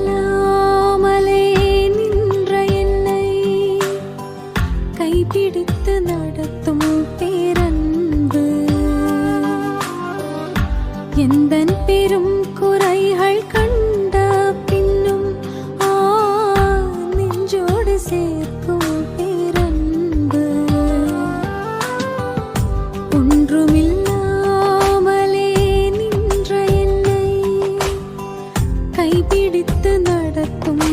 ஒன்றுமில்லாமலே நின்ற என்னை கைபிடித்து நடத்தும் பேரன்பு எந்தன் பெரும் குறைகள் கண்ட பின்னும் நெஞ்சோடு சேர்க்கும் பேரன்பு ஒன்றுமில்லாமலே நின்ற என்னை கைபிடித்து நடத்தும்